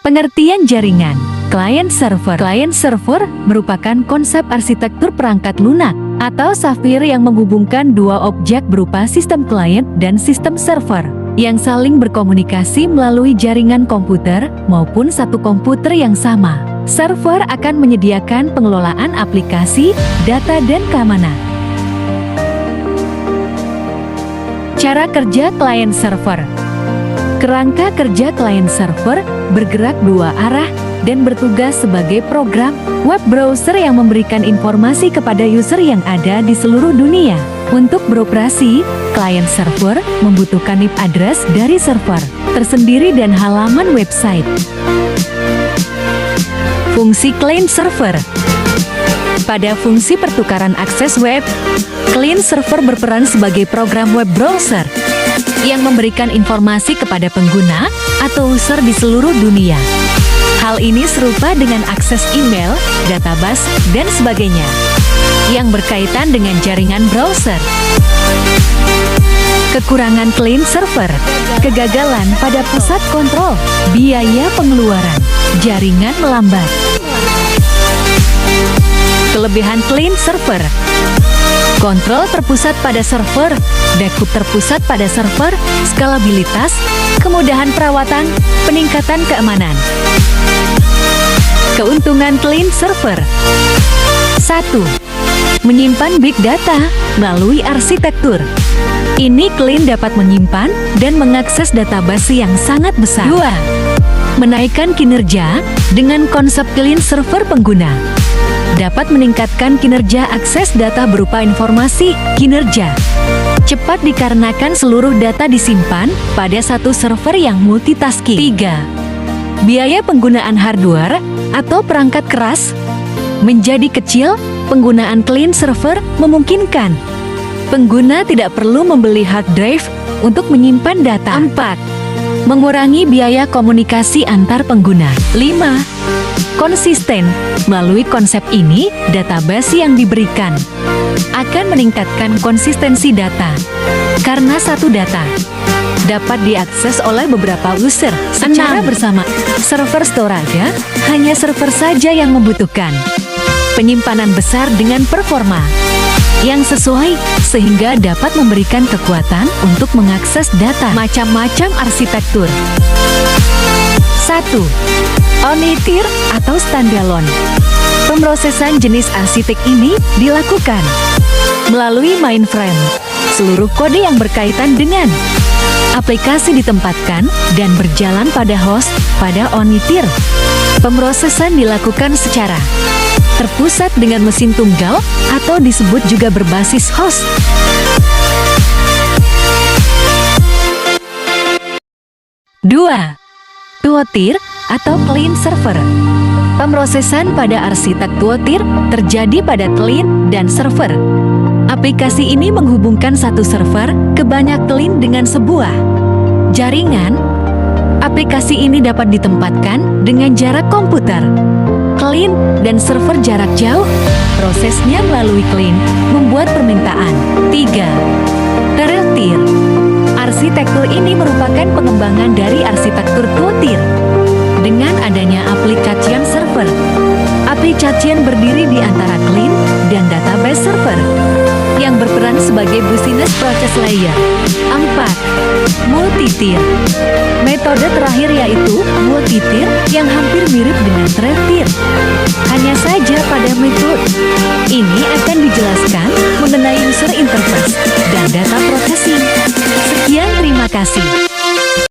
Pengertian jaringan. Client server. Client server merupakan konsep arsitektur perangkat lunak atau software yang menghubungkan dua objek berupa sistem klien dan sistem server yang saling berkomunikasi melalui jaringan komputer maupun satu komputer yang sama. Server akan menyediakan pengelolaan aplikasi, data, dan keamanan. Cara kerja client server. Kerangka kerja client server bergerak dua arah dan bertugas sebagai program web browser yang memberikan informasi kepada user yang ada di seluruh dunia. Untuk beroperasi, client server membutuhkan IP address dari server tersendiri dan halaman website. Fungsi client server. Pada fungsi pertukaran akses web, client server berperan sebagai program web browser yang memberikan informasi kepada pengguna atau user di seluruh dunia. Hal ini serupa dengan akses email, database, dan sebagainya yang berkaitan dengan jaringan browser. Kekurangan client server, kegagalan pada pusat kontrol, biaya pengeluaran, jaringan melambat. Kelebihan client server. Kontrol terpusat pada server, backup terpusat pada server, skalabilitas, kemudahan perawatan, peningkatan keamanan. Keuntungan client server. 1. Menyimpan big data melalui arsitektur. Ini client dapat menyimpan dan mengakses database yang sangat besar. 2. Menaikkan kinerja dengan konsep client server pengguna. Dapat meningkatkan kinerja akses data berupa informasi, kinerja. Cepat dikarenakan seluruh data disimpan pada satu server yang multitasking. 3. Biaya penggunaan hardware atau perangkat keras menjadi kecil, penggunaan client server memungkinkan pengguna tidak perlu membeli hard drive untuk menyimpan data. 4. Mengurangi biaya komunikasi antar pengguna. 5. Konsisten. Melalui konsep ini, database yang diberikan akan meningkatkan konsistensi data. Karena satu data dapat diakses oleh beberapa user secara bersama. Server storage hanya server saja yang membutuhkan penyimpanan besar dengan performa yang sesuai sehingga dapat memberikan kekuatan untuk mengakses data. Macam-macam arsitektur. 1. ONI-tier atau standalone. Pemrosesan jenis arsitek ini dilakukan melalui mainframe. Seluruh kode yang berkaitan dengan aplikasi ditempatkan dan berjalan pada host pada ONI-tier. Pemrosesan dilakukan secara terpusat dengan mesin tunggal atau disebut juga berbasis host. 2. Duo-tier atau client server. Pemrosesan pada arsitek duo-tier terjadi pada client dan server. Aplikasi ini menghubungkan satu server ke banyak client dengan sebuah jaringan. Aplikasi ini dapat ditempatkan dengan jarak komputer, client, dan server jarak jauh. Prosesnya melalui client membuat permintaan. 3. Parallel-tier. Arsitektur ini merupakan pengembangan dari arsitektur duo-tier. Dengan adanya application server, application berdiri di antara client dan database server yang berperan sebagai business process layer. 4. Multi-tier. Metode terakhir yaitu multi-tier yang hampir mirip dengan trial-tier. Hanya saja pada metode